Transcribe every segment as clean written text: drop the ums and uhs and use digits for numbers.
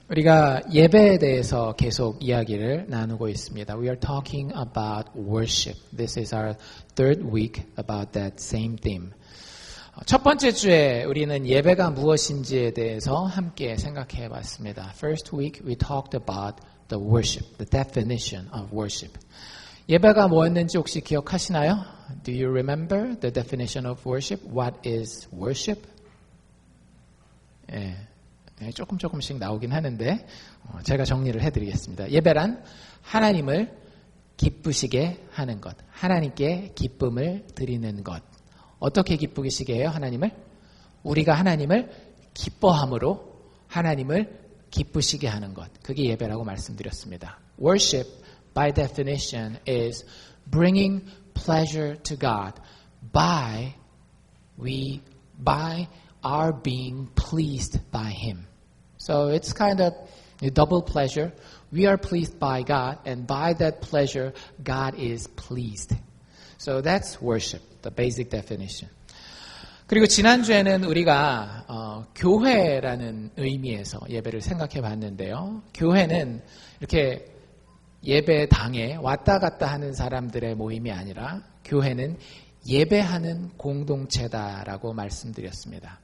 우리가 예배에 대해서 계속 이야기를 나누고 있습니다. We are talking about worship. This is our third week about that same theme. 첫 번째 주에 우리는 예배가 무엇인지에 대해서 함께 생각해 봤습니다. First week we talked about the worship, the definition of worship. 예배가 뭐였는지 혹시 기억하시나요? Do you remember the definition of worship? What is worship? 조금씩 나오긴 하는데 제가 정리를 해드리겠습니다. 예배란 하나님을 기쁘시게 하는 것, 하나님께 기쁨을 드리는 것. 어떻게 기쁘시게 해요? 하나님을? 우리가 하나님을 기뻐함으로 하나님을 기쁘시게 하는 것. 그게 예배라고 말씀드렸습니다. Worship, by definition, is bringing pleasure to God by our being pleased by Him. So it's kind of a double pleasure. We are pleased by God, and by that pleasure, God is pleased. So that's worship, the basic definition. 그리고 지난주에는 우리가 교회라는 의미에서 예배를 생각해 봤는데요. 교회는 이렇게 예배당에 왔다 갔다 하는 사람들의 모임이 아니라 교회는 예배하는 공동체다라고 말씀드렸습니다.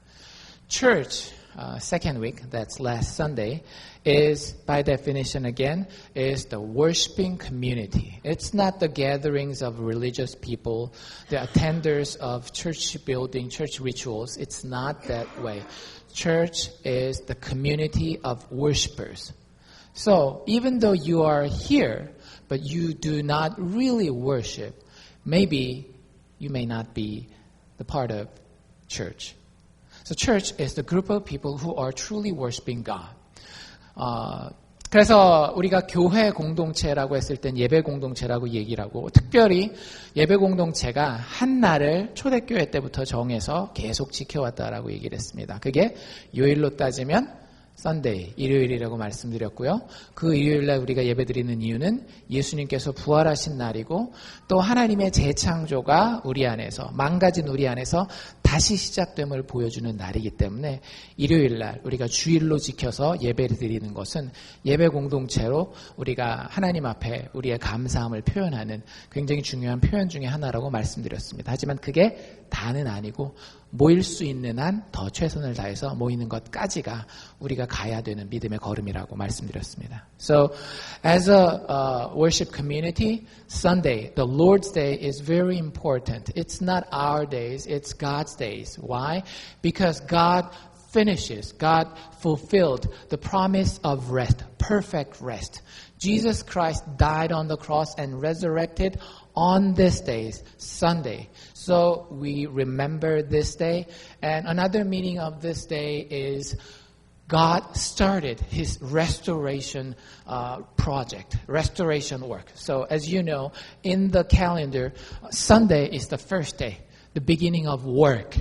Church, second week, that's last Sunday, is by definition again, is the worshiping community. It's not the gatherings of religious people, the attenders of church building, church rituals. It's not that way. Church is the community of worshipers. So even though you are here, but you do not really worship, maybe you may not be the part of church. So church is the group of people who are truly worshiping God. 그래서 우리가 교회 공동체라고 했을 땐 예배 공동체라고 얘기를 하고 특별히 예배 공동체가 한 날을 초대교회 때부터 정해서 계속 지켜왔다라고 얘기를 했습니다. 그게 요일로 따지면 Sunday, 일요일이라고 말씀드렸고요. 그 일요일날 우리가 예배드리는 이유는 예수님께서 부활하신 날이고 또 하나님의 재창조가 우리 안에서 망가진 우리 안에서 다시 시작됨을 보여주는 날이기 때문에 일요일날 우리가 주일로 지켜서 예배를 드리는 것은 예배 공동체로 우리가 하나님 앞에 우리의 감사함을 표현하는 굉장히 중요한 표현 중에 하나라고 말씀드렸습니다. 하지만 그게 다는 아니고 모일 수 있는 한 더 최선을 다해서 모이는 것까지가 우리가 가야 되는 믿음의 걸음이라고 말씀드렸습니다. So, as a worship community, Sunday, the Lord's Day is very important. It's not our days, it's God's days. Why? Because God fulfilled the promise of rest, perfect rest. Jesus Christ died on the cross and resurrected on this day, Sunday. So we remember this day. And another meaning of this day is God started His restoration project, restoration work. So as you know, in the calendar, Sunday is the first day, the beginning of work.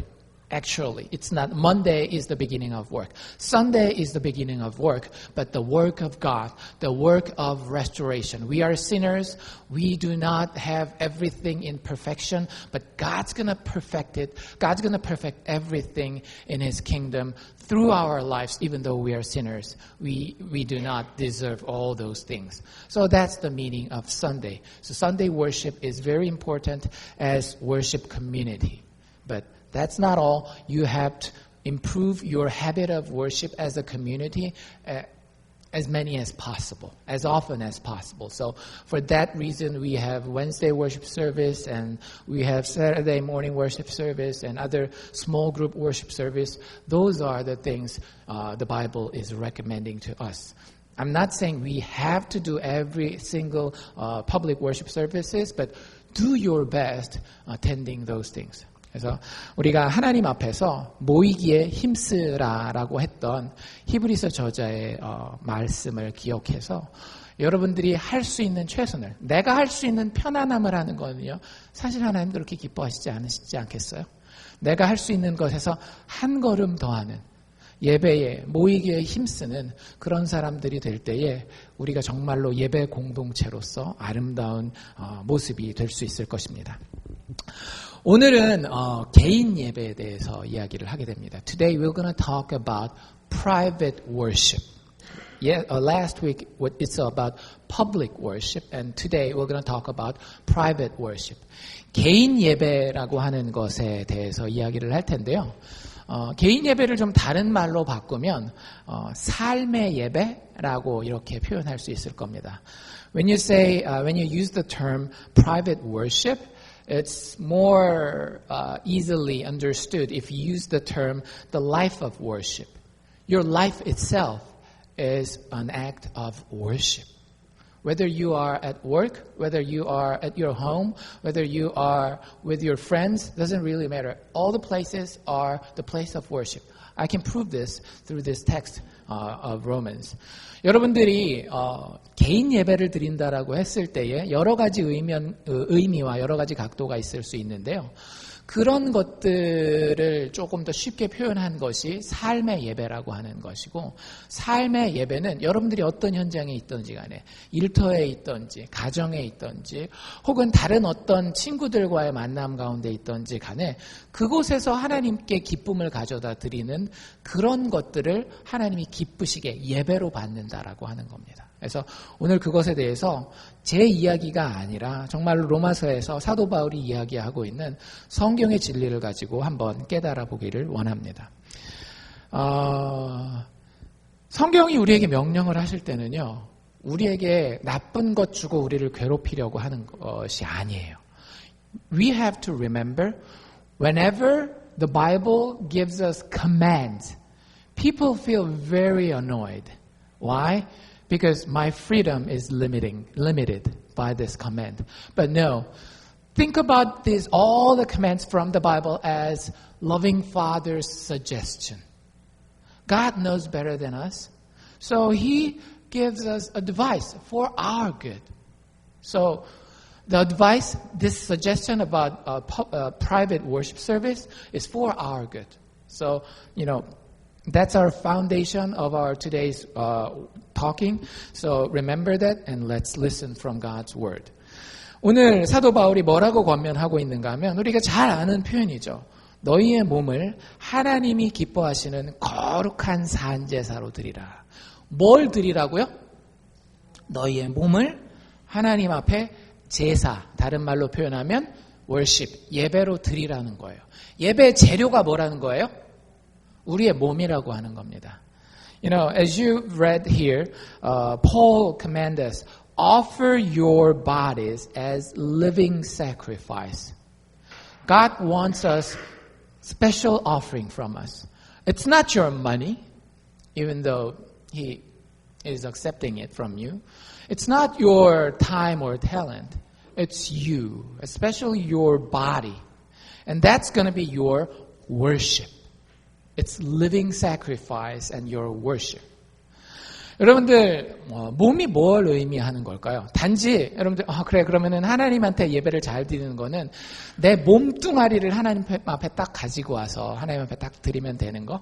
Actually, it's not Monday is the beginning of work. Sunday is the beginning of work, but the work of God, the work of restoration. We are sinners. We do not have everything in perfection, but God's going to perfect it. God's going to perfect everything in His kingdom through our lives, even though we are sinners. We do not deserve all those things. So that's the meaning of Sunday. So Sunday worship is very important as worship community. But that's not all. You have to improve your habit of worship as a community as many as possible, as often as possible. So for that reason, we have Wednesday worship service and we have Saturday morning worship service and other small group worship service. Those are the things the Bible is recommending to us. I'm not saying we have to do every single public worship services, but do your best attending those things. 그래서 우리가 하나님 앞에서 모이기에 힘쓰라라고 했던 히브리서 저자의 말씀을 기억해서 여러분들이 할 수 있는 최선을, 내가 할 수 있는 편안함을 하는 거는요, 사실 하나님 그렇게 기뻐하시지 않겠어요? 내가 할 수 있는 것에서 한 걸음 더하는 예배에 모이기에 힘쓰는 그런 사람들이 될 때에 우리가 정말로 예배 공동체로서 아름다운 모습이 될 수 있을 것입니다. 오늘은 개인 예배에 대해서 이야기를 하게 됩니다. Today we're going to talk about private worship. Last week it's about public worship, and today we're going to talk about private worship. 개인 예배라고 하는 것에 대해서 이야기를 할 텐데요. 개인 예배를 좀 다른 말로 바꾸면 삶의 예배라고 이렇게 표현할 수 있을 겁니다. When you use the term private worship, it's more easily understood if you use the term the life of worship. Your life itself is an act of worship. Whether you are at work, whether you are at your home, whether you are with your friends, doesn't really matter. All the places are the place of worship. I can prove this through this text of Romans. 여러분들이 개인 예배를 드린다라고 했을 때에 여러 가지 의미와 여러 가지 각도가 있을 수 있는데요. 그런 것들을 조금 더 쉽게 표현한 것이 삶의 예배라고 하는 것이고, 삶의 예배는 여러분들이 어떤 현장에 있든지 간에, 일터에 있든지 가정에 있든지 혹은 다른 어떤 친구들과의 만남 가운데 있든지 간에 그곳에서 하나님께 기쁨을 가져다 드리는 그런 것들을 하나님이 기쁘시게 예배로 받는다라고 하는 겁니다. 그래서 오늘 그것에 대해서 제 이야기가 아니라 정말로 로마서에서 사도 바울이 이야기하고 있는 성경의 진리를 가지고 한번 깨달아 보기를 원합니다. 성경이 우리에게 명령을 하실 때는요, 우리에게 나쁜 것 주고 우리를 괴롭히려고 하는 것이 아니에요. We have to remember, whenever the Bible gives us commands, people feel very annoyed. Why? Because my freedom is limited by this command. But no, think about all the commands from the Bible as loving Father's suggestion. God knows better than us, so He gives us advice for our good. So the advice, this suggestion about private worship service is for our good. So, that's our foundation of our today's talking. So remember that and let's listen from God's word. 오늘 사도 바울이 뭐라고 권면하고 있는가 하면 우리가 잘 아는 표현이죠. 너희의 몸을 하나님이 기뻐하시는 거룩한 산제사로 드리라. 뭘 드리라고요? 너희의 몸을 하나님 앞에 제사, 다른 말로 표현하면 worship, 예배로 드리라는 거예요. 예배 재료가 뭐라는 거예요? 우리의 몸이라고 하는 겁니다. As you read here, Paul commands us, offer your bodies as living sacrifice. God wants us special offering from us. It's not your money, even though He is accepting it from you. It's not your time or talent. It's you, especially your body. And that's going to be your worship. It's living sacrifice and your worship. 여러분들 몸이 뭘 의미하는 걸까요? 단지 여러분들 그래 그러면은 하나님한테 예배를 잘 드리는 거는 내 몸뚱아리를 하나님 앞에 딱 가지고 와서 하나님 앞에 딱 드리면 되는 거?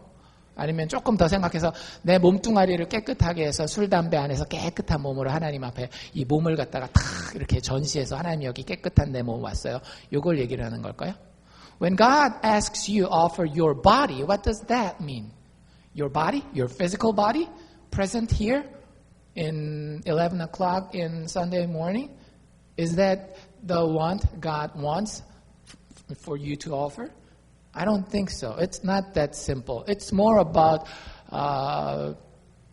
아니면 조금 더 생각해서 내 몸뚱아리를 깨끗하게 해서 술, 담배 안 해서 깨끗한 몸으로 하나님 앞에 이 몸을 갖다가 탁 이렇게 전시해서 하나님 여기 깨끗한 내 몸 왔어요. 이걸 얘기를 하는 걸까요? When God asks you offer your body, what does that mean? Your body, your physical body, present here in 11 o'clock in Sunday morning? Is that the one God wants for you to offer? I don't think so. It's not that simple. It's more about,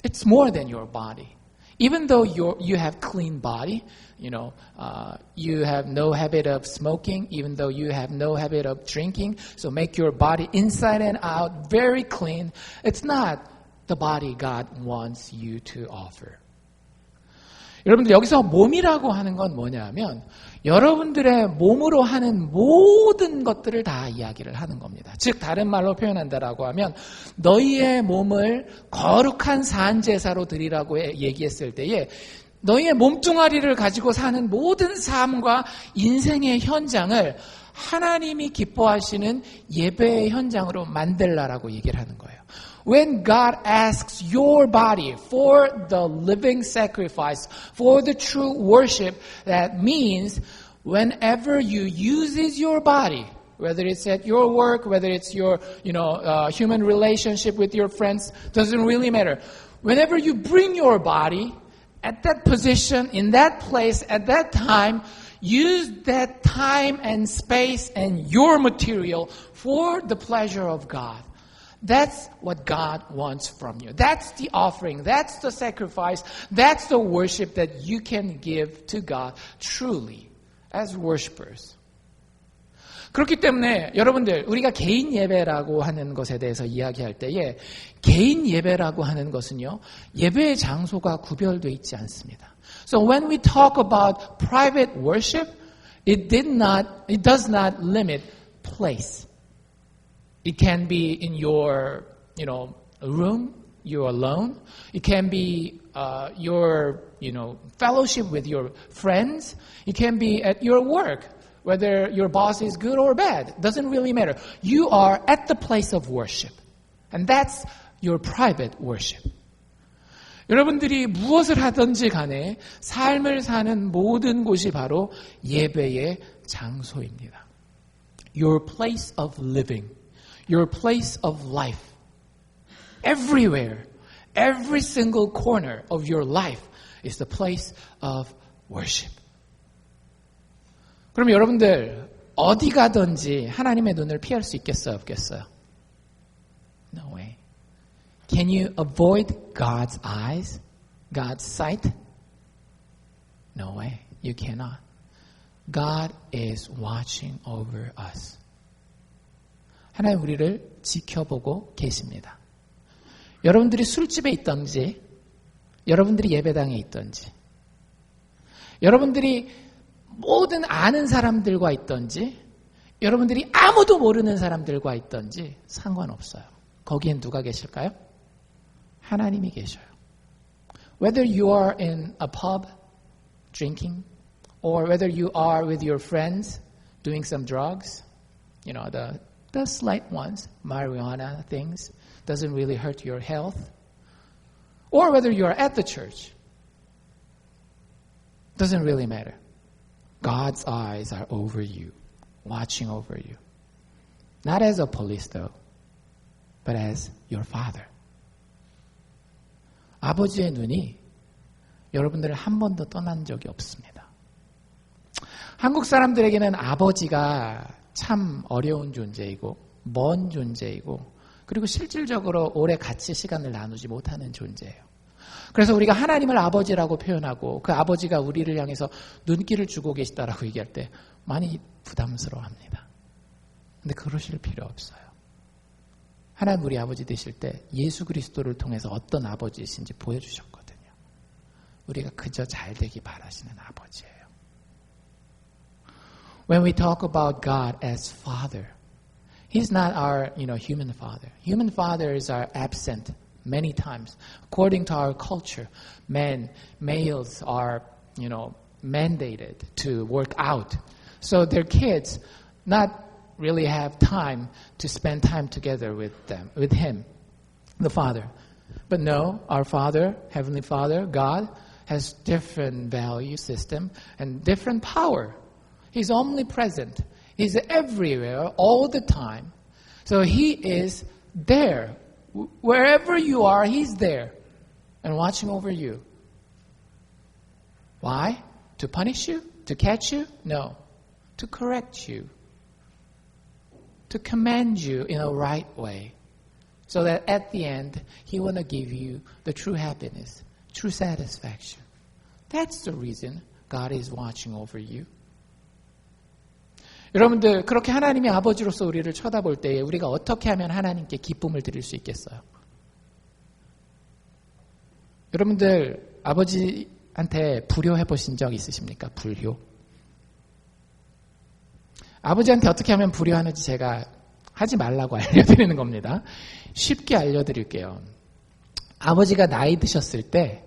it's more than your body. Even though you have clean body, you have no habit of smoking, even though you have no habit of drinking, so make your body inside and out very clean. It's not the body God wants you to offer. 여러분들 여기서 몸이라고 하는 건 뭐냐면 여러분들의 몸으로 하는 모든 것들을 다 이야기를 하는 겁니다. 즉 다른 말로 표현한다라고 하면 너희의 몸을 거룩한 산제사로 드리라고 얘기했을 때에 너희의 몸뚱아리를 가지고 사는 모든 삶과 인생의 현장을 하나님이 기뻐하시는 예배의 현장으로 만들라라고 얘기를 하는 거예요. When God asks your body for the living sacrifice, for the true worship, that means whenever you use your body, whether it's at your work, whether it's your, human relationship with your friends, doesn't really matter. Whenever you bring your body at that position, in that place, at that time, use that time and space and your material for the pleasure of God. That's what God wants from you. That's the offering. That's the sacrifice. That's the worship that you can give to God truly as worshipers. 그렇기 때문에 여러분들 우리가 개인 예배라고 하는 것에 대해서 이야기할 때에 개인 예배라고 하는 것은요. 예배의 장소가 구별되어 있지 않습니다. So when we talk about private worship, it does not limit place. It can be in your, room, you're alone. It can be your, fellowship with your friends. It can be at your work, whether your boss is good or bad. Doesn't really matter. You are at the place of worship. And that's your private worship. 여러분들이 무엇을 하든지 간에 삶을 사는 모든 곳이 바로 예배의 장소입니다. Your place of living. Your place of life. Everywhere, every single corner of your life is the place of worship. 그럼 여러분들 어디 가든지 하나님의 눈을 피할 수 있겠어요? 없겠어요? No way. Can you avoid God's eyes? God's sight? No way. You cannot. God is watching over us. 하나님 우리를 지켜보고 계십니다. 여러분들이 술집에 있든지 여러분들이 예배당에 있든지 여러분들이 모든 아는 사람들과 있든지 여러분들이 아무도 모르는 사람들과 있든지 상관없어요. 거기엔 누가 계실까요? 하나님이 계셔요. Whether you are in a pub drinking or whether you are with your friends doing some drugs, the slight ones, marijuana things, doesn't really hurt your health. Or whether you are at the church, doesn't really matter. God's eyes are over you, watching over you. Not as a police though, but as your father. 아버지의 눈이 여러분들을 한 번도 떠난 적이 없습니다. 한국 사람들에게는 아버지가 참 어려운 존재이고 먼 존재이고 그리고 실질적으로 오래 같이 시간을 나누지 못하는 존재예요. 그래서 우리가 하나님을 아버지라고 표현하고 그 아버지가 우리를 향해서 눈길을 주고 계시다라고 얘기할 때 많이 부담스러워합니다. 근데 그러실 필요 없어요. 하나님 우리 아버지 되실 때 예수 그리스도를 통해서 어떤 아버지이신지 보여주셨거든요. 우리가 그저 잘 되기 바라시는 아버지예요. When we talk about God as Father, He's not our, human father. Human fathers are absent many times. According to our culture, males are, mandated to work out. So their kids not really have time to spend time together with Him, the Father. But no, our Father, Heavenly Father, God, has different value system and different power. He's omnipresent. He's everywhere, all the time. So He is there. Wherever you are, He's there and watching over you. Why? To punish you? To catch you? No. To correct you. To command you in a right way. So that at the end, He want to give you the true happiness, true satisfaction. That's the reason God is watching over you. 여러분들 그렇게 하나님이 아버지로서 우리를 쳐다볼 때에 우리가 어떻게 하면 하나님께 기쁨을 드릴 수 있겠어요? 여러분들 아버지한테 불효해 보신 적 있으십니까? 불효. 아버지한테 어떻게 하면 불효하는지 제가 하지 말라고 알려드리는 겁니다. 쉽게 알려드릴게요. 아버지가 나이 드셨을 때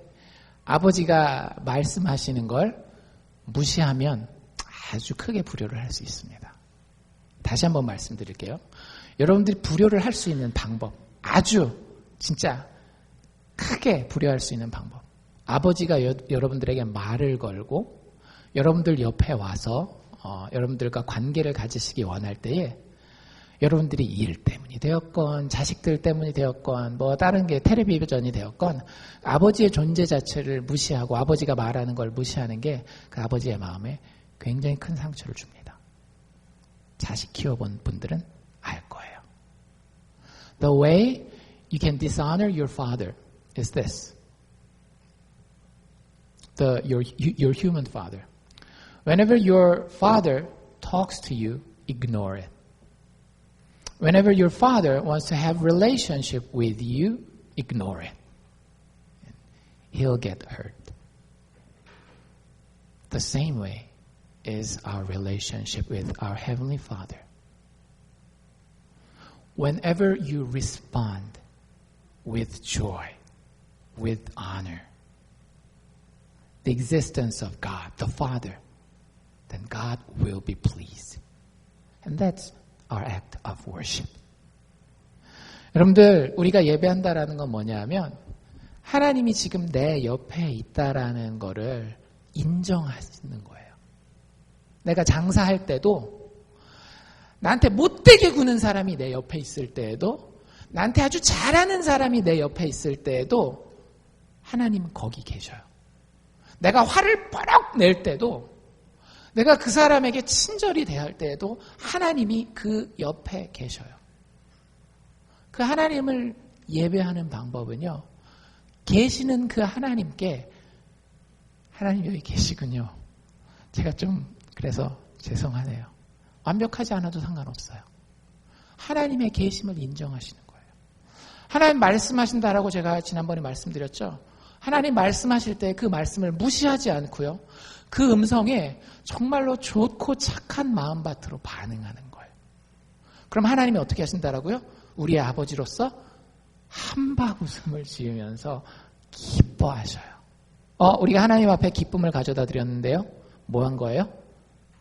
아버지가 말씀하시는 걸 무시하면 아주 크게 불효를 할 수 있습니다. 다시 한번 말씀드릴게요. 여러분들이 불효를 할 수 있는 방법, 아주 진짜 크게 불효할 수 있는 방법. 아버지가 여러분들에게 말을 걸고 여러분들 옆에 와서 여러분들과 관계를 가지시기 원할 때에 여러분들이 일 때문이 되었건 자식들 때문이 되었건 뭐 다른 게 텔레비전이 되었건 아버지의 존재 자체를 무시하고 아버지가 말하는 걸 무시하는 게 그 아버지의 마음에 굉장히 큰 상처를 줍니다. 자식 키워본 분들은 알 거예요. The way you can dishonor your father is this. Your human father. Whenever your father talks to you, ignore it. Whenever your father wants to have relationship with you, ignore it. He'll get hurt. The same way is our relationship with our Heavenly Father. Whenever you respond with joy, with honor, the existence of God, the Father, then God will be pleased. And that's our act of worship. 여러분들, 우리가 예배한다라는 건 뭐냐면 하나님이 지금 내 옆에 있다라는 거를 인정하시는 거예요. 내가 장사할 때도 나한테 못되게 구는 사람이 내 옆에 있을 때에도 나한테 아주 잘하는 사람이 내 옆에 있을 때에도 하나님은 거기 계셔요. 내가 화를 뻐럭 낼 때도 내가 그 사람에게 친절히 대할 때에도 하나님이 그 옆에 계셔요. 그 하나님을 예배하는 방법은요. 계시는 그 하나님께 하나님 여기 계시군요. 제가 좀 그래서 죄송하네요. 완벽하지 않아도 상관없어요. 하나님의 계심을 인정하시는 거예요. 하나님 말씀하신다라고 제가 지난번에 말씀드렸죠. 하나님 말씀하실 때 그 말씀을 무시하지 않고요. 그 음성에 정말로 좋고 착한 마음밭으로 반응하는 거예요. 그럼 하나님이 어떻게 하신다라고요? 우리의 아버지로서 한박 웃음을 지으면서 기뻐하셔요. 우리가 하나님 앞에 기쁨을 가져다 드렸는데요. 뭐 한 거예요?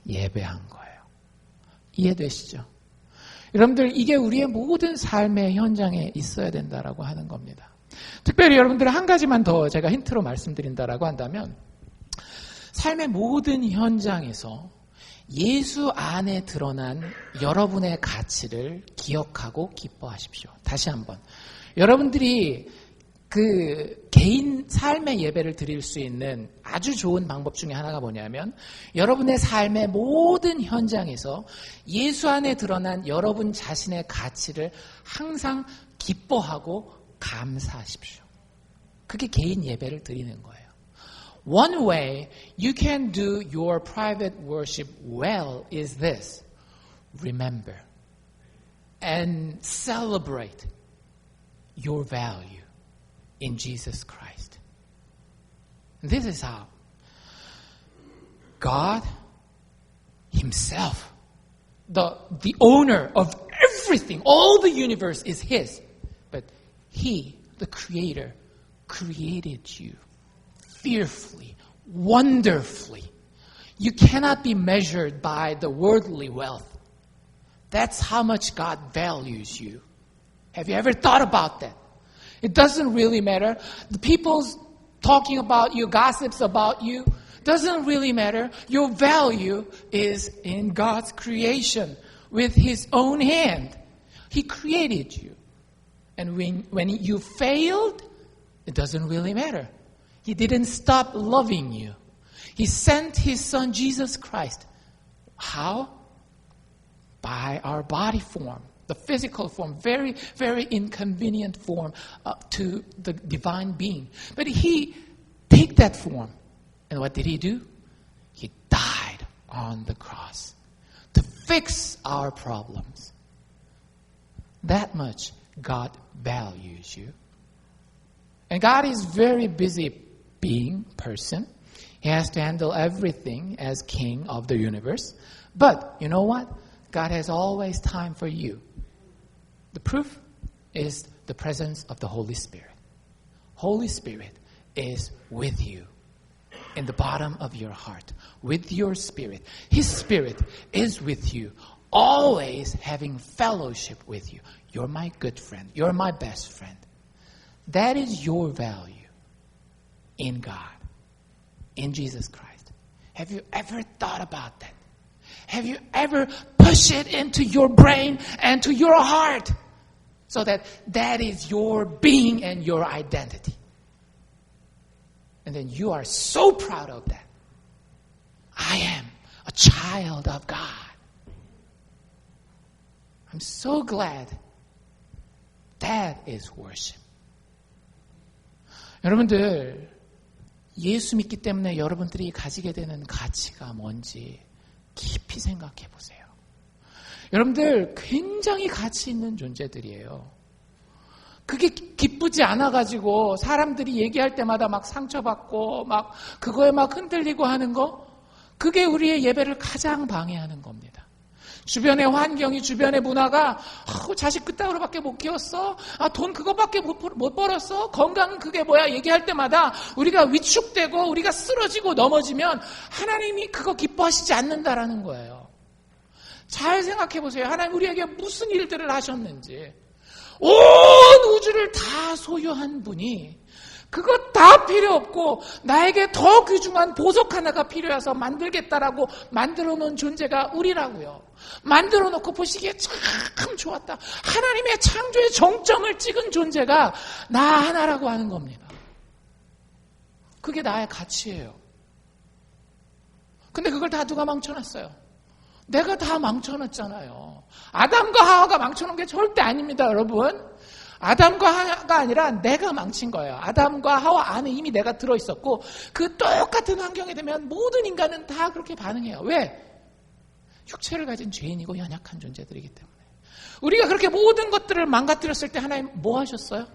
예배한 거예요. 이해되시죠? 여러분들 이게 우리의 모든 삶의 현장에 있어야 된다라고 하는 겁니다. 특별히 여러분들 한 가지만 더 제가 힌트로 말씀드린다라고 한다면 삶의 모든 현장에서 예수 안에 드러난 여러분의 가치를 기억하고 기뻐하십시오. 다시 한번. 여러분들이 그 개인 삶의 예배를 드릴 수 있는 아주 좋은 방법 중에 하나가 뭐냐면 여러분의 삶의 모든 현장에서 예수 안에 드러난 여러분 자신의 가치를 항상 기뻐하고 감사하십시오. 그게 개인 예배를 드리는 거예요. One way you can do your private worship well is this. Remember and celebrate your value in Jesus Christ. This is how God Himself, the owner of everything, all the universe is His. But He, the Creator, created you fearfully, wonderfully. You cannot be measured by the worldly wealth. That's how much God values you. Have you ever thought about that? It doesn't really matter. The people's talking about you, gossips about you, doesn't really matter. Your value is in God's creation with His own hand. He created you. And when you failed, it doesn't really matter. He didn't stop loving you. He sent His Son, Jesus Christ. How? By our body form. The physical form, very, very inconvenient form to the divine being. But He took that form. And what did He do? He died on the cross to fix our problems. That much God values you. And God is very busy being person. He has to handle everything as king of the universe. But you know what? God has always time for you. The proof is the presence of the Holy Spirit. Holy Spirit is with you in the bottom of your heart, with your spirit. His Spirit is with you, always having fellowship with you. You're my good friend. You're my best friend. That is your value in God, in Jesus Christ. Have you ever thought about that? Have you ever pushed it into your brain and to your heart so that that is your being and your identity? And then you are so proud of that. I am a child of God. I'm so glad that is worship. 여러분들, 예수 믿기 때문에 여러분들이 가지게 되는 가치가 뭔지 깊이 생각해 보세요. 여러분들 굉장히 가치 있는 존재들이에요. 그게 기쁘지 않아가지고 사람들이 얘기할 때마다 막 상처받고 막 그거에 막 흔들리고 하는 거, 그게 우리의 예배를 가장 방해하는 겁니다. 주변의 환경이, 주변의 문화가 자식 그따구로밖에 못 키웠어? 돈 그거밖에 못 벌었어? 건강은 그게 뭐야? 얘기할 때마다 우리가 위축되고 우리가 쓰러지고 넘어지면 하나님이 그거 기뻐하시지 않는다라는 거예요. 잘 생각해 보세요. 하나님 우리에게 무슨 일들을 하셨는지. 온 우주를 다 소유한 분이 그거 다 필요 없고 나에게 더 귀중한 보석 하나가 필요해서 만들겠다라고 만들어 놓은 존재가 우리라고요. 만들어 놓고 보시기에 참 좋았다. 하나님의 창조의 정점을 찍은 존재가 나 하나라고 하는 겁니다. 그게 나의 가치예요. 근데 그걸 다 누가 망쳐놨어요? 내가 다 망쳐놨잖아요. 아담과 하와가 망쳐놓은 게 절대 아닙니다, 여러분. 아담과 하와가 아니라 내가 망친 거예요. 아담과 하와 안에 이미 내가 들어있었고 그 똑같은 환경에 되면 모든 인간은 다 그렇게 반응해요. 왜? 육체를 가진 죄인이고 연약한 존재들이기 때문에. 우리가 그렇게 모든 것들을 망가뜨렸을 때 하나님 뭐 하셨어요?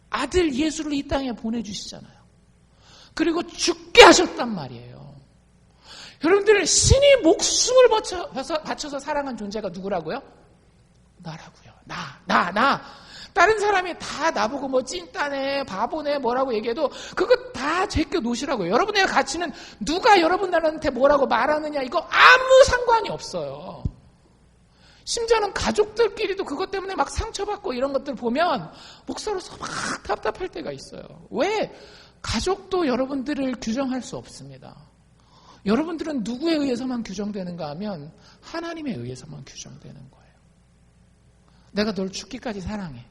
아들 예수를 이 땅에 보내주시잖아요. 그리고 죽게 하셨단 말이에요. 여러분들, 신이 목숨을 바쳐서 사랑한 존재가 누구라고요? 나라고요. 나. 다른 사람이 다 나보고 뭐 찐따네, 바보네, 뭐라고 얘기해도 그거 다 제껴 놓으시라고요. 여러분의 가치는 누가 여러분들한테 뭐라고 말하느냐, 이거 아무 상관이 없어요. 심지어는 가족들끼리도 그것 때문에 막 상처받고 이런 것들 보면 목사로서 막 답답할 때가 있어요. 왜? 가족도 여러분들을 규정할 수 없습니다. 여러분들은 누구에 의해서만 규정되는가 하면 하나님에 의해서만 규정되는 거예요. 내가 널 죽기까지 사랑해.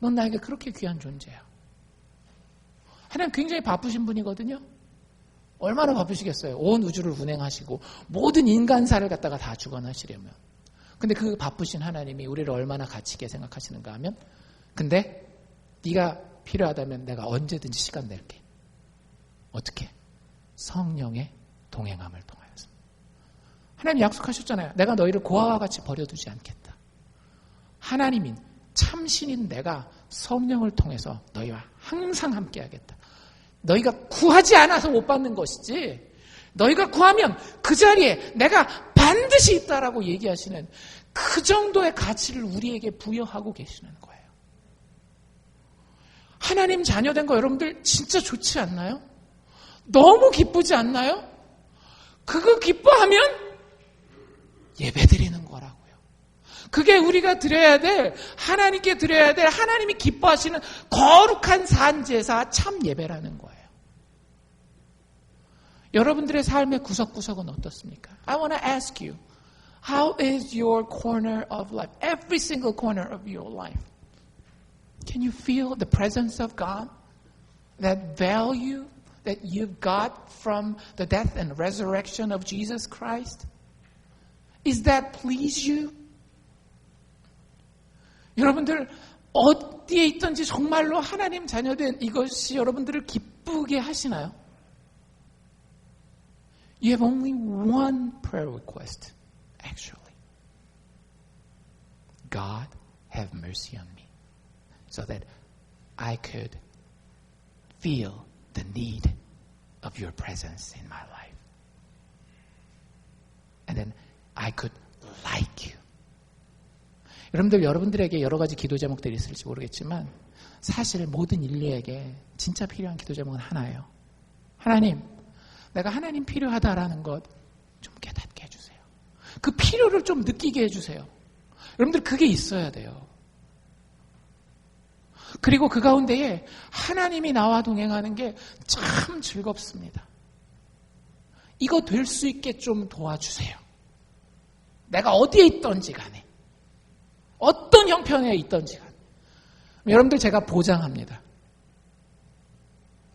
넌 나에게 그렇게 귀한 존재야. 하나님 굉장히 바쁘신 분이거든요. 얼마나 바쁘시겠어요. 온 우주를 운행하시고 모든 인간사를 갖다가 다 주관하시려면. 근데 그 바쁘신 하나님이 우리를 얼마나 가치 있게 생각하시는가 하면, 근데 네가 필요하다면 내가 언제든지 시간 낼게. 어떻게? 성령의 동행함을 통하여서. 하나님 약속하셨잖아요. 내가 너희를 고아와 같이 버려두지 않겠다. 하나님인 참신인 내가 성령을 통해서 너희와 항상 함께하겠다. 너희가 구하지 않아서 못 받는 것이지, 너희가 구하면 그 자리에 내가 반드시 있다라고 얘기하시는 그 정도의 가치를 우리에게 부여하고 계시는 거예요. 하나님 자녀된 거 여러분들 진짜 좋지 않나요? 너무 기쁘지 않나요? 그거 기뻐하면 예배드리는 거라고요. 그게 우리가 드려야 될, 하나님께 드려야 될, 하나님이 기뻐하시는 거룩한 산제사 참 예배라는 거예요. 여러분들의 삶의 구석구석은 어떻습니까? I want to ask you, how is your corner of life? Every single corner of your life. Can you feel the presence of God? That value that you've got from the death and resurrection of Jesus Christ? Is that please you? 여러분들 어디에 있든지 정말로 하나님 자녀된 이것이 여러분들을 기쁘게 하시나요? You have only one prayer request, actually. God, have mercy on me, so that I could feel the need of your presence in my life. And then I could like you. 여러분들, 여러분들에게 여러 가지 기도 제목들이 있을지 모르겠지만 사실 모든 인류에게 진짜 필요한 기도 제목은 하나예요. 하나님, 내가 하나님 필요하다라는 것 좀 깨닫게 해주세요. 그 필요를 좀 느끼게 해주세요. 여러분들 그게 있어야 돼요. 그리고 그 가운데에 하나님이 나와 동행하는 게 참 즐겁습니다. 이거 될 수 있게 좀 도와주세요. 내가 어디에 있던지 간에, 어떤 형편에 있던지 간에. 여러분들 제가 보장합니다.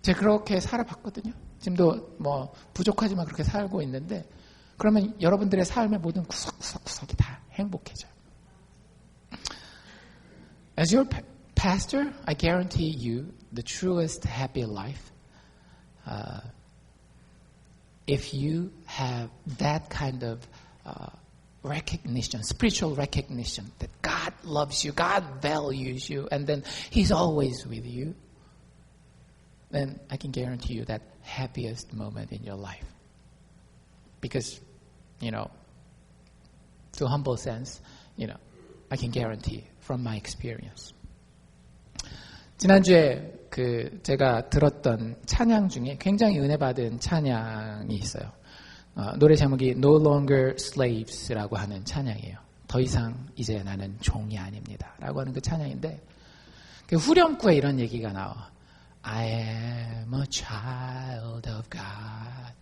제가 그렇게 살아봤거든요. 지금도 뭐 부족하지만 그렇게 살고 있는데, 그러면 여러분들의 삶의 모든 구석구석이 다 행복해져요. As your pastor, I guarantee you the truest happy life. If you have that kind of recognition, spiritual recognition that God loves you, God values you, and then He's always with you, then I can guarantee you that happiest moment in your life. Because, to a humble sense, I can guarantee from my experience. 지난주에 제가 들었던 찬양 중에 굉장히 은혜 받은 찬양이 있어요. 노래 제목이 No Longer Slaves라고 하는 찬양이에요. 더 이상 이제 나는 종이 아닙니다 라고 하는 그 찬양인데, 그 후렴구에 이런 얘기가 나와. I am a child of God.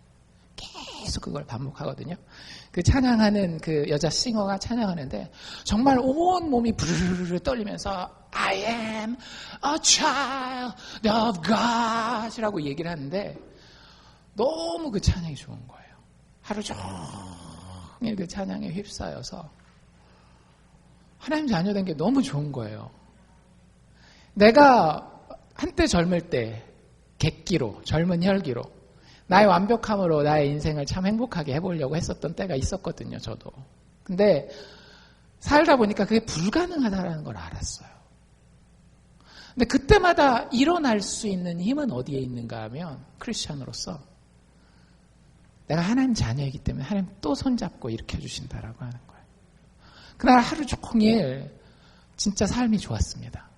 계속 그걸 반복하거든요. 그 찬양하는 그 여자 싱어가 찬양하는데 정말 온 몸이 부르르르 떨리면서 I am a child of God 이라고 얘기를 하는데, 너무 그 찬양이 좋은 거예요. 하루 종일 그 찬양에 휩싸여서 하나님 자녀된 게 너무 좋은 거예요. 내가 한때 젊을 때 객기로, 젊은 혈기로 나의 완벽함으로 나의 인생을 참 행복하게 해보려고 했었던 때가 있었거든요, 저도. 근데 살다 보니까 그게 불가능하다는 걸 알았어요. 근데 그때마다 일어날 수 있는 힘은 어디에 있는가 하면, 크리스찬으로서 내가 하나님 자녀이기 때문에 하나님 또 손잡고 일으켜주신다라고 하는 거예요. 그날 하루 종일 진짜 삶이 좋았습니다.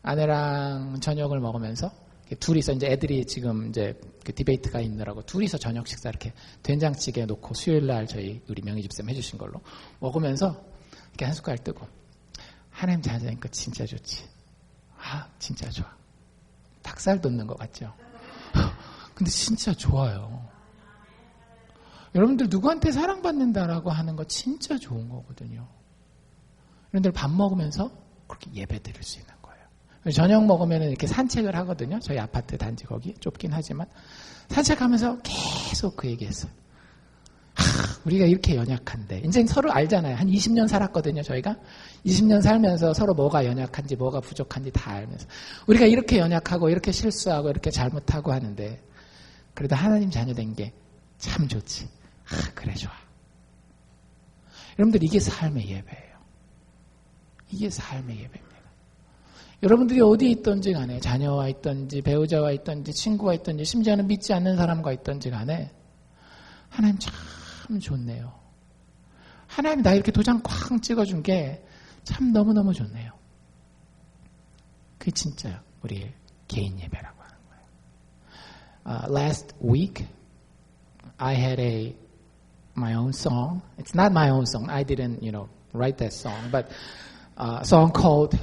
아내랑 저녁을 먹으면서 둘이서 이제 애들이 지금 이제 그 디베이트가 있느라고 둘이서 저녁 식사 이렇게 된장찌개 놓고 수요일 날 우리 명희 집사님 해주신 걸로 먹으면서 이렇게 한 숟갈 뜨고, 하나님 자녀니까 진짜 좋지. 아, 진짜 좋아. 닭살 돋는 것 같죠? 근데 진짜 좋아요. 여러분들 누구한테 사랑받는다라고 하는 거 진짜 좋은 거거든요. 여러분들 밥 먹으면서 그렇게 예배 드릴 수 있는 거예요. 저녁 먹으면 이렇게 산책을 하거든요. 저희 아파트 단지 거기 좁긴 하지만 산책하면서 계속 그 얘기했어요. 우리가 이렇게 연약한데, 이제 서로 알잖아요. 한 20년 살았거든요, 저희가. 20년 살면서 서로 뭐가 연약한지 뭐가 부족한지 다 알면서 우리가 이렇게 연약하고 이렇게 실수하고 이렇게 잘못하고 하는데 그래도 하나님 자녀된 게 참 좋지. 그래 좋아. 여러분들 이게 삶의 예배예요. 이게 삶의 예배입니다. 여러분들이 어디에 있든지 간에, 자녀와 있든지 배우자와 있든지 친구와 있든지 심지어는 믿지 않는 사람과 있든지 간에 하나님 참 좋네요. 하나님 나 이렇게 도장 쾅 찍어준 게 참 너무너무 좋네요. 그게 진짜 우리의 개인 예배라고 하는 거예요. Last week I had my own song. It's not my own song. I didn't, write that song, but a song called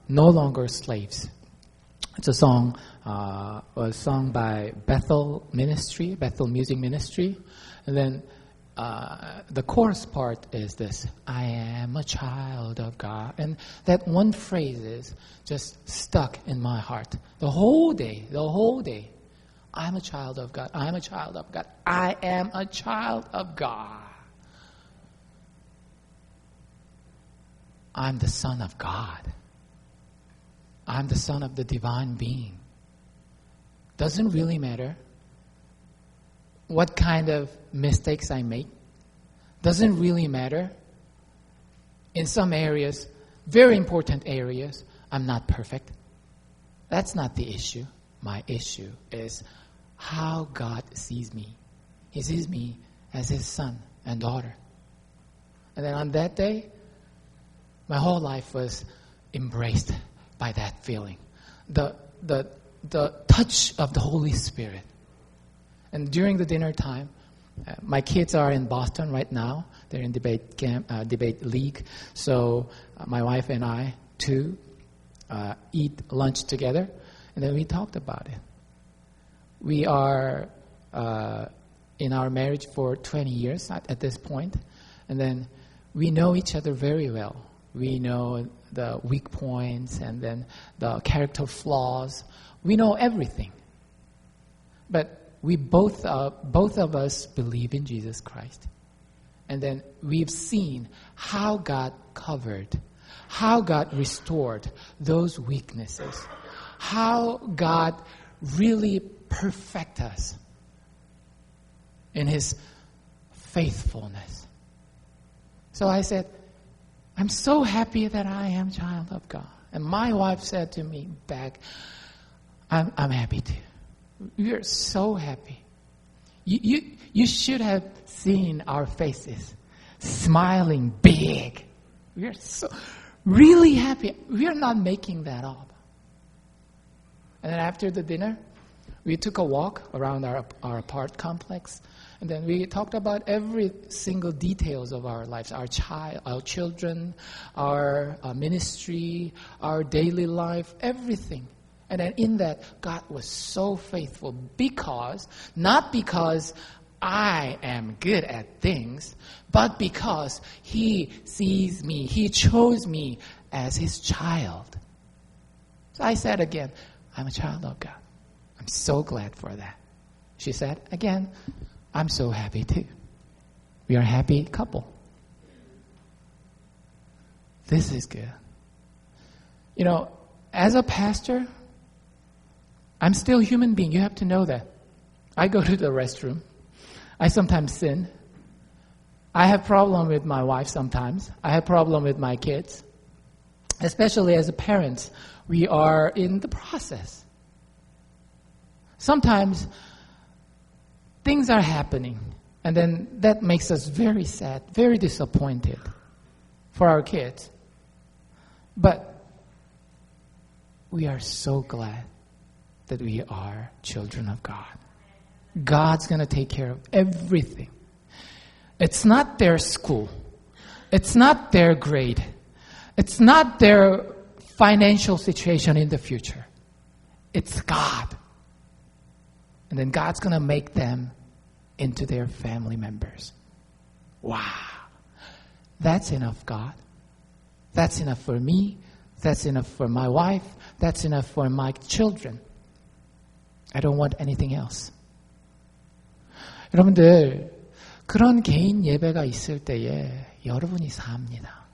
No Longer Slaves. It's a song was sung by Bethel Music Ministry, and then the chorus part is this: I am a child of God. And that one phrase is just stuck in my heart. The whole day, I'm a child of God. I'm a child of God. I am a child of God. I'm the son of God. I'm the son of the divine being. Doesn't really matter what kind of mistakes I make. Doesn't really matter. In some areas, very important areas, I'm not perfect. That's not the issue. My issue is how God sees me. He sees me as His son and daughter. And then on that day, my whole life was embraced by that feeling. The touch of the Holy Spirit. And during the dinner time, my kids are in Boston right now. They're in debate league. So my wife and I too eat lunch together, and then we talked about it. We are in our marriage for 20 years at this point, And then we know each other very well. We know the weak points and then the character flaws. We know everything. But we both of us believe in Jesus Christ. And then we've seen how God covered, how God restored those weaknesses, how God really perfect us in His faithfulness. So I said, I'm so happy that I am a child of God. And my wife said to me back, I'm happy too. We are so happy. You should have seen our faces, smiling big. We are so really happy. We are not making that up. And then after the dinner, we took a walk around our apart complex. And then we talked about every single details of our lives, our children, our ministry, our daily life, everything. And then in that, God was so faithful not because I am good at things, but because He sees me, He chose me as His child. So I said again, I'm a child of God. I'm so glad for that. She said, again, I'm so happy too. We are a happy couple. This is good. You know, as a pastor, I'm still a human being. You have to know that. I go to the restroom. I sometimes sin. I have problem with my wife sometimes. I have problem with my kids. Especially as a parent, we are in the process. Sometimes things are happening, and then that makes us very sad, very disappointed for our kids. But we are so glad that we are children of God. God's going to take care of everything. It's not their school. It's not their grade. It's not their financial situation in the future. It's God. And then God's going to make them into their family members. Wow. That's enough, God. That's enough for me. That's enough for my wife. That's enough for my children. I don't want anything else. 여러분들, 그런 개인 예배가 있을 때에 여러분이 삽니다.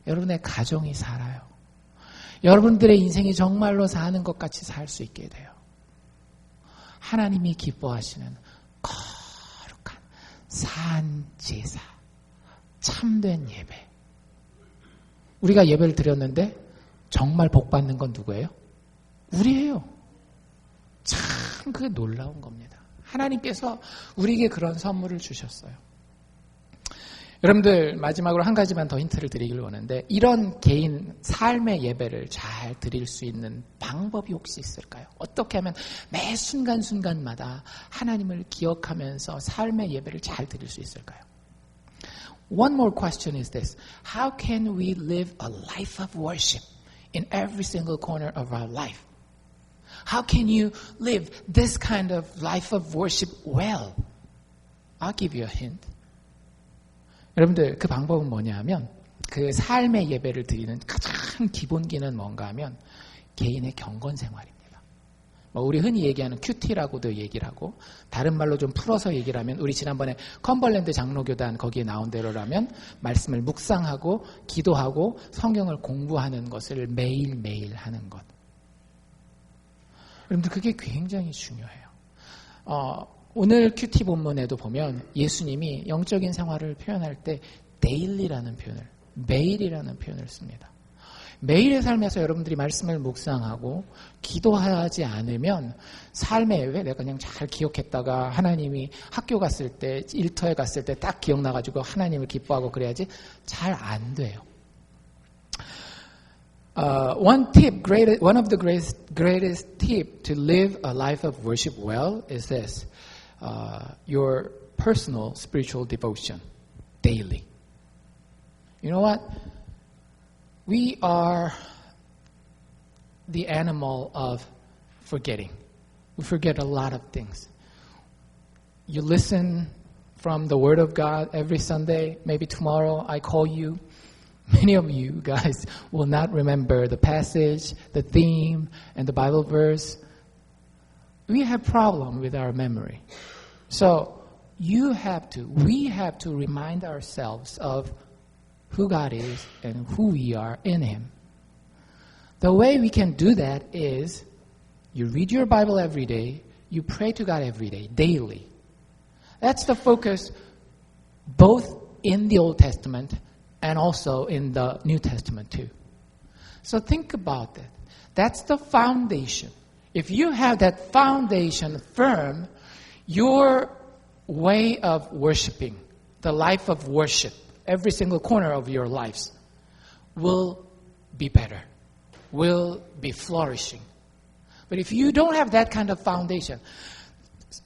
여러분의 가정이 살아요. 여러분들의 인생이 정말로 사는 것 같이 살 수 있게 돼요. 하나님이 기뻐하시는 거룩한 산제사, 참된 예배. 우리가 예배를 드렸는데 정말 복 받는 건 누구예요? 우리예요. 참 그게 놀라운 겁니다. 하나님께서 우리에게 그런 선물을 주셨어요. 여러분들 마지막으로 한 가지만 더 힌트를 드리길 원하는데 이런 개인 삶의 예배를 잘 드릴 수 있는 방법이 혹시 있을까요? 어떻게 하면 매 순간순간마다 하나님을 기억하면서 삶의 예배를 잘 드릴 수 있을까요? One more question is this. How can we live a life of worship in every single corner of our life? How can you live this kind of life of worship well? I'll give you a hint. 여러분들 그 방법은 뭐냐 하면 그 삶의 예배를 드리는 가장 기본기는 뭔가 하면 개인의 경건 생활입니다. 우리 흔히 얘기하는 큐티라고도 얘기를 하고 다른 말로 좀 풀어서 얘기를 하면 우리 지난번에 컴벌랜드 장로교단 거기에 나온 대로라면 말씀을 묵상하고 기도하고 성경을 공부하는 것을 매일매일 하는 것. 여러분들 그게 굉장히 중요해요. 오늘 큐티 본문에도 보면 예수님이 영적인 생활을 표현할 때 daily라는 표현을, 매일이라는 표현을 씁니다. 매일의 삶에서 여러분들이 말씀을 묵상하고 기도하지 않으면 삶에 왜 내가 그냥 잘 기억했다가 하나님이 학교 갔을 때 일터에 갔을 때 딱 기억나가지고 하나님을 기뻐하고 그래야지 잘 안 돼요. One of the greatest tip to live a life of worship well is this. Your personal spiritual devotion daily. You know what? We are the animal of forgetting. We forget a lot of things. You listen from the Word of God every Sunday. Maybe tomorrow I call you. Many of you guys will not remember the passage, the theme, and the Bible verse. We have problem with our memory. So we have to remind ourselves of who God is and who we are in Him. The way we can do that is you read your Bible every day, you pray to God every day, daily. That's the focus both in the Old Testament and also in the New Testament too. So think about that. That's the foundation. If you have that foundation firm, your way of worshiping, the life of worship, every single corner of your lives will be better, will be flourishing. But if you don't have that kind of foundation,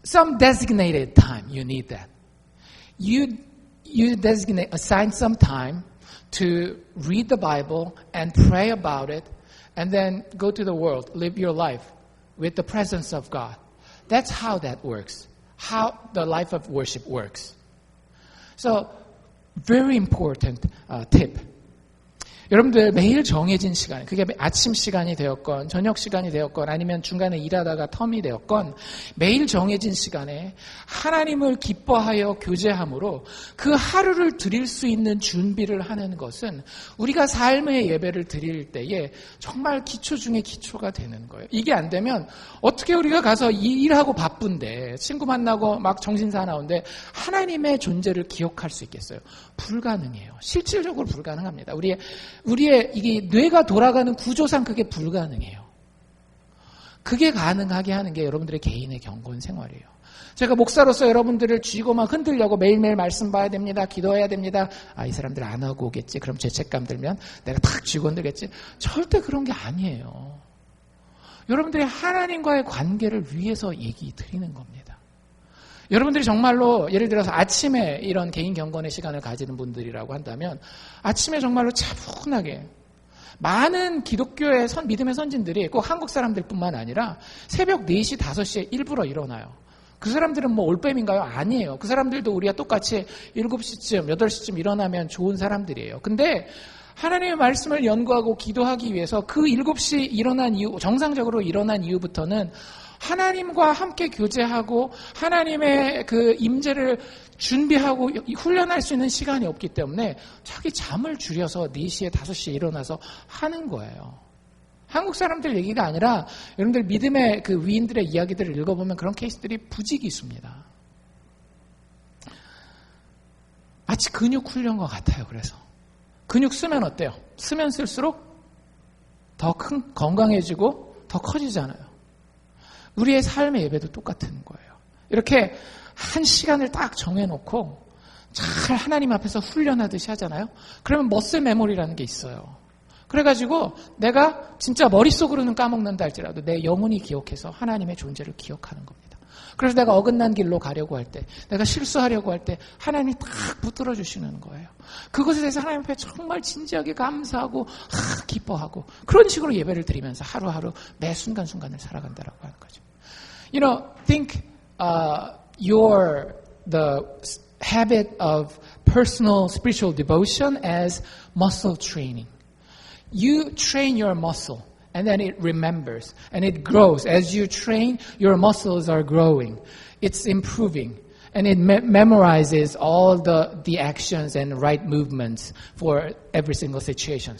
some designated time, you need that. You assign some time to read the Bible and pray about it, and then go to the world, live your life with the presence of God. That's how that works, how the life of worship works. So, very important tip. 여러분들 매일 정해진 시간, 그게 아침 시간이 되었건 저녁 시간이 되었건 아니면 중간에 일하다가 텀이 되었건 매일 정해진 시간에 하나님을 기뻐하여 교제함으로 그 하루를 드릴 수 있는 준비를 하는 것은 우리가 삶의 예배를 드릴 때에 정말 기초 중에 기초가 되는 거예요. 이게 안 되면 어떻게 우리가 가서 일하고 바쁜데 친구 만나고 막 정신사 나오는데 하나님의 존재를 기억할 수 있겠어요? 불가능해요. 실질적으로 불가능합니다. 우리의 이게 뇌가 돌아가는 구조상 그게 불가능해요. 그게 가능하게 하는 게 여러분들의 개인의 경건 생활이에요. 제가 목사로서 여러분들을 쥐고 막 흔들려고 매일매일 말씀 봐야 됩니다. 기도해야 됩니다. 이 사람들 안 하고 오겠지. 그럼 죄책감 들면 내가 탁 쥐고 흔들겠지. 절대 그런 게 아니에요. 여러분들이 하나님과의 관계를 위해서 얘기 드리는 겁니다. 여러분들이 정말로 예를 들어서 아침에 이런 개인 경건의 시간을 가지는 분들이라고 한다면 아침에 정말로 차분하게 많은 기독교의 믿음의 선진들이 꼭 한국 사람들뿐만 아니라 새벽 4시, 5시에 일부러 일어나요. 그 사람들은 뭐 올빼미인가요? 아니에요. 그 사람들도 우리가 똑같이 7시쯤, 8시쯤 일어나면 좋은 사람들이에요. 근데 하나님의 말씀을 연구하고 기도하기 위해서 그 7시 일어난 이후, 정상적으로 일어난 이후부터는 하나님과 함께 교제하고 하나님의 그 임재를 준비하고 훈련할 수 있는 시간이 없기 때문에 자기 잠을 줄여서 4시에 5시에 일어나서 하는 거예요. 한국 사람들 얘기가 아니라 여러분들 믿음의 그 위인들의 이야기들을 읽어보면 그런 케이스들이 부지기수입니다. 마치 근육 훈련과 같아요. 그래서 근육 쓰면 어때요? 쓰면 쓸수록 더 건강해지고 더 커지잖아요. 우리의 삶의 예배도 똑같은 거예요. 이렇게 한 시간을 딱 정해놓고 잘 하나님 앞에서 훈련하듯이 하잖아요. 그러면 머슬 메모리라는 게 있어요. 그래가지고 내가 진짜 머릿속으로는 까먹는다 할지라도 내 영혼이 기억해서 하나님의 존재를 기억하는 겁니다. 그래서 내가 어긋난 길로 가려고 할 때, 내가 실수하려고 할 때 하나님이 딱 붙들어 주시는 거예요. 그것에 대해서 하나님 앞에 정말 진지하게 감사하고 기뻐하고 그런 식으로 예배를 드리면서 하루하루 매 순간순간을 살아간다라고 하는 거죠. You know, think the habit of personal spiritual devotion as muscle training. You train your muscle. And then it remembers and it grows. As you train, your muscles are growing. It's improving. And it memorizes all the actions and right movements for every single situation.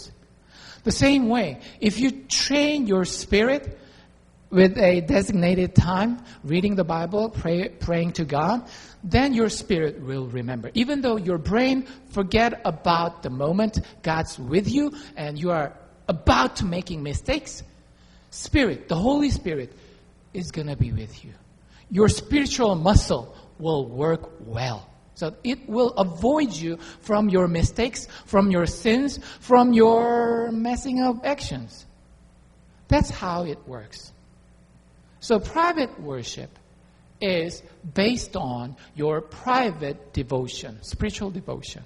The same way, if you train your spirit with a designated time, reading the Bible, praying to God, then your spirit will remember. Even though your brain forget about the moment God's with you and you are about to making mistakes, Spirit, the Holy Spirit, is going to be with you. Your spiritual muscle will work well. So it will avoid you from your mistakes, from your sins, from your messing up actions. That's how it works. So private worship is based on your private devotion, spiritual devotion.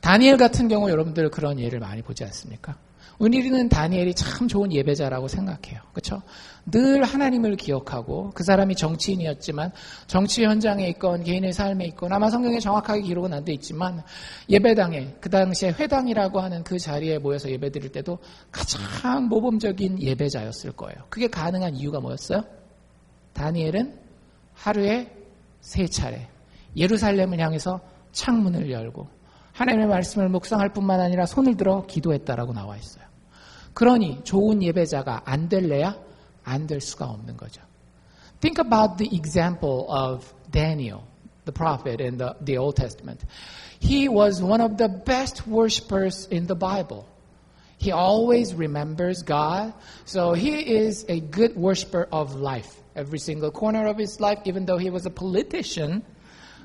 다니엘 같은 경우 여러분들 그런 예를 많이 보지 않습니까? 우리는 다니엘이 참 좋은 예배자라고 생각해요. 그렇죠? 늘 하나님을 기억하고 그 사람이 정치인이었지만 정치 현장에 있건 개인의 삶에 있건 아마 성경에 정확하게 기록은 안 돼 있지만 예배당에 그 당시에 회당이라고 하는 그 자리에 모여서 예배드릴 때도 가장 모범적인 예배자였을 거예요. 그게 가능한 이유가 뭐였어요? 다니엘은 하루에 3차례 예루살렘을 향해서 창문을 열고 하나님의 말씀을 묵상할 뿐만 아니라 손을 들어 기도했다라고 나와 있어요. 그러니 좋은 예배자가 안 될래야 안 될 수가 없는 거죠. Think about the example of Daniel, the prophet in the Old Testament. He was one of the best worshipers in the Bible. He always remembers God, so he is a good worshiper of life. Every single corner of his life, even though he was a politician,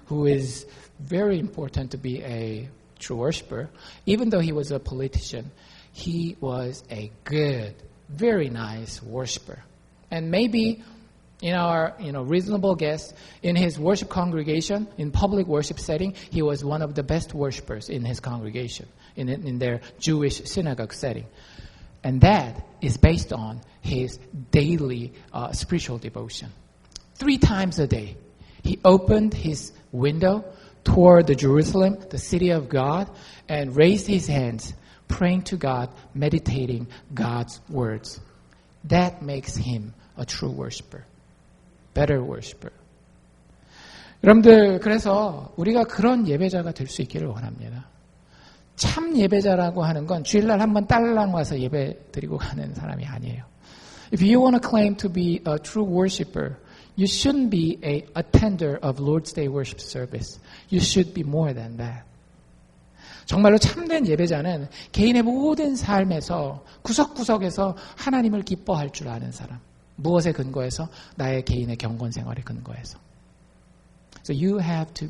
who is very important to be a true worshiper, even though he was a politician, he was a good, very nice worshiper. And maybe in our reasonable guess, in his worship congregation, in public worship setting, he was one of the best worshipers in his congregation, in their Jewish synagogue setting. And that is based on his daily spiritual devotion. 3 times a day, he opened his window toward the Jerusalem, the city of God, and raised his hands, praying to God, meditating God's words. That makes him a true worshiper, better worshiper. 여러분들, 그래서 우리가 그런 예배자가 될 수 있기를 원합니다. 참 예배자라고 하는 건 주일날 한번 딸랑 와서 예배 드리고 가는 사람이 아니에요. If you want to claim to be a true worshiper, you shouldn't be a attender of Lord's Day worship service. You should be more than that. 정말로 참된 예배자는 개인의 모든 삶에서 구석구석에서 하나님을 기뻐할 줄 아는 사람. 무엇에 근거해서? 나의 개인의 경건 생활에 근거해서. So you have to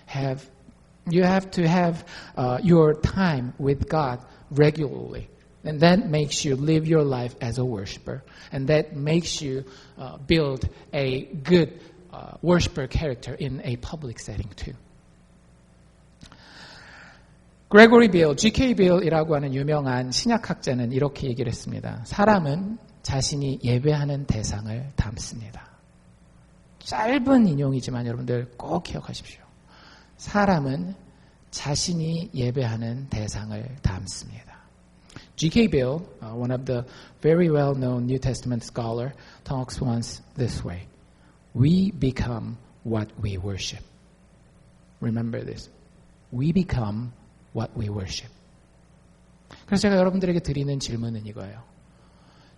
have your time with God regularly. And that makes you live your life as a worshiper. And that makes you build a good worshiper character in a public setting too. Gregory Beale, G.K. Beale이라고 하는 유명한 신약학자는 이렇게 얘기를 했습니다. 사람은 자신이 예배하는 대상을 담습니다. 짧은 인용이지만 여러분들 꼭 기억하십시오. 사람은 자신이 예배하는 대상을 담습니다. G.K. Beale, one of the very well-known New Testament scholar, talks once this way. We become what we worship. Remember this. We become what we worship. 그래서 제가 여러분들에게 드리는 질문은 이거예요.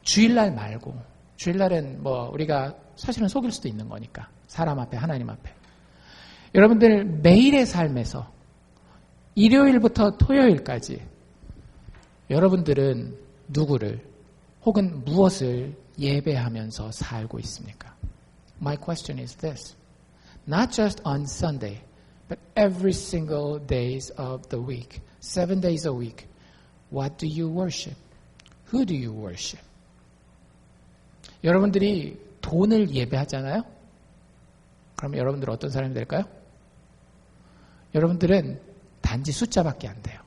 주일날 말고, 주일날은 우리가 사실은 속일 수도 있는 거니까. 사람 앞에, 하나님 앞에. 여러분들 매일의 삶에서 일요일부터 토요일까지 여러분들은 누구를 혹은 무엇을 예배하면서 살고 있습니까? My question is this. Not just on Sunday, but every single days of the week, 7 days a week, what do you worship? Who do you worship? 여러분들이 돈을 예배하잖아요? 그럼 여러분들 어떤 사람이 될까요? 여러분들은 단지 숫자밖에 안 돼요.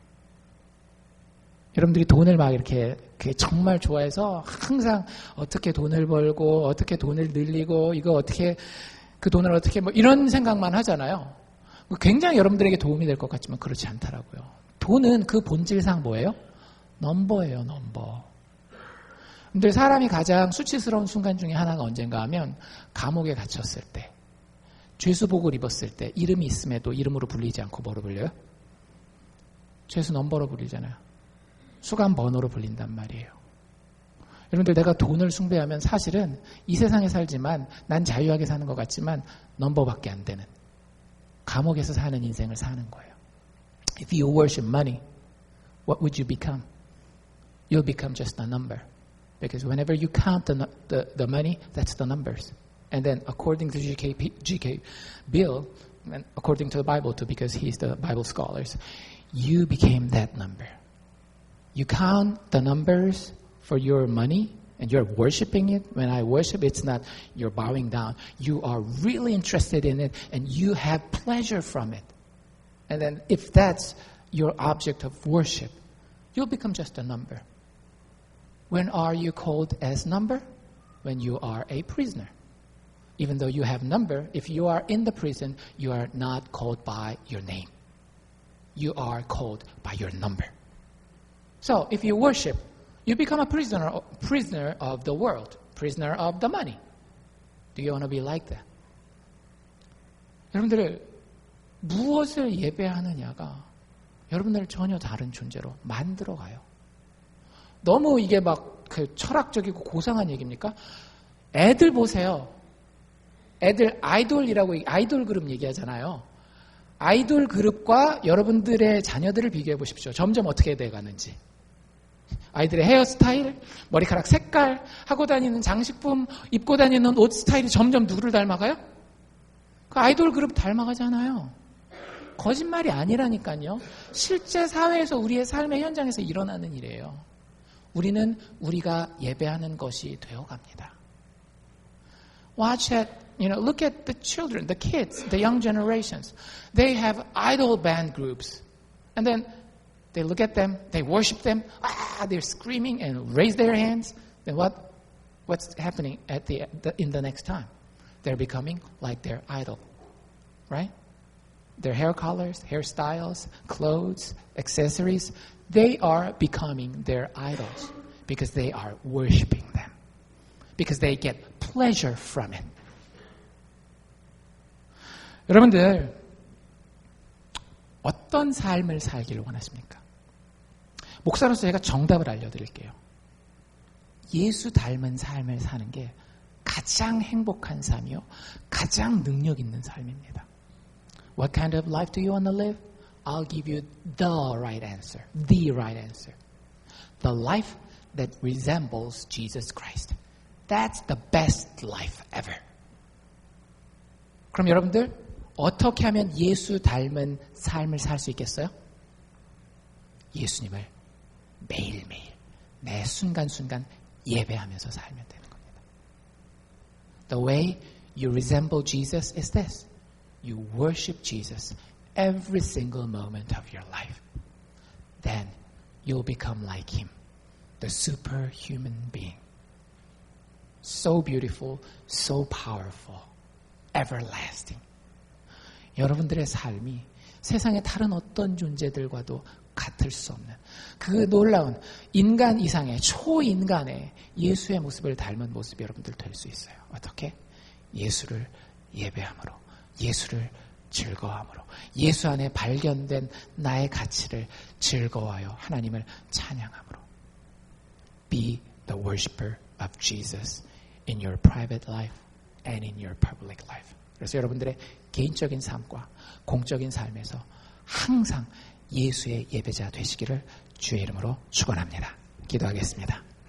여러분들이 돈을 막 이렇게 정말 좋아해서 항상 어떻게 돈을 벌고 어떻게 돈을 늘리고 이거 어떻게 그 돈을 어떻게 이런 생각만 하잖아요. 굉장히 여러분들에게 도움이 될 것 같지만 그렇지 않더라고요. 돈은 그 본질상 뭐예요? 넘버예요, 넘버. 근데 사람이 가장 수치스러운 순간 중에 하나가 언젠가 하면 감옥에 갇혔을 때, 죄수복을 입었을 때 이름이 있음에도 이름으로 불리지 않고 뭐로 불려요? 죄수 넘버로 불리잖아요. 수감 번호로 불린단 말이에요. 여러분들 내가 돈을 숭배하면 사실은 이 세상에 살지만 난 자유하게 사는 것 같지만 넘버밖에 안 되는 감옥에서 사는 인생을 사는 거예요. If you worship money, what would you become? You'll become just a number. Because whenever you count the money, that's the numbers. And then according to G.K. Beale, and according to the Bible too, because he's the Bible scholars, you became that number. You count the numbers for your money and you're worshiping it. When I worship, it's not you're bowing down. You are really interested in it and you have pleasure from it. And then if that's your object of worship, you'll become just a number. When are you called as number? When you are a prisoner. Even though you have number, if you are in the prison, you are not called by your name. You are called by your number. So if you worship, you become a prisoner of the world, prisoner of the money. Do you want to be like that? 여러분들 무엇을 예배하느냐가 여러분들을 전혀 다른 존재로 만들어가요. 너무 이게 막 그 철학적이고 고상한 얘기입니까? 애들 보세요. 애들 아이돌이라고 아이돌 그룹 얘기하잖아요. 아이돌 그룹과 여러분들의 자녀들을 비교해 보십시오. 점점 어떻게 돼가는지. 아이들의 헤어스타일, 머리카락 색깔, 하고 다니는 장식품, 입고 다니는 옷 스타일이 점점 누구를 닮아가요? 그 아이돌 그룹 닮아가잖아요. 거짓말이 아니라니까요. 실제 사회에서 우리의 삶의 현장에서 일어나는 일이에요. 우리는 우리가 예배하는 것이 되어갑니다. Watch it. Look at the children, the kids, the young generations. They have idol band groups. And then they look at them, they worship them. They're screaming and raise their hands. Then what's happening in the next time? They're becoming like their idol. Right? Their hair colors, hairstyles, clothes, accessories, they are becoming their idols because they are worshiping them. Because they get pleasure from it. 여러분들 어떤 삶을 살기를 원하십니까? 목사로서 제가 정답을 알려드릴게요. 예수 닮은 삶을 사는 게 가장 행복한 삶이요, 가장 능력 있는 삶입니다. What kind of life do you want to live? I'll give you the right answer. The right answer. The life that resembles Jesus Christ. That's the best life ever. 그럼 여러분들 어떻게 하면 예수 닮은 삶을 살 수 있겠어요? 예수님을 매일매일 매 순간순간 예배하면서 살면 되는 겁니다. The way you resemble Jesus is this. You worship Jesus every single moment of your life. Then you'll become like Him, the superhuman being. So beautiful, so powerful, everlasting. 여러분들의 삶이 세상의 다른 어떤 존재들과도 같을 수 없는 그 놀라운 인간 이상의 초인간의 예수의 모습을 닮은 모습이 여러분들 될 수 있어요. 어떻게? 예수를 예배함으로, 예수를 즐거워함으로, 예수 안에 발견된 나의 가치를 즐거워하여 하나님을 찬양함으로. Be the worshiper of Jesus in your private life and in your public life. 그래서 여러분들의 개인적인 삶과 공적인 삶에서 항상 예수의 예배자 되시기를 주의 이름으로 축원합니다. 기도하겠습니다.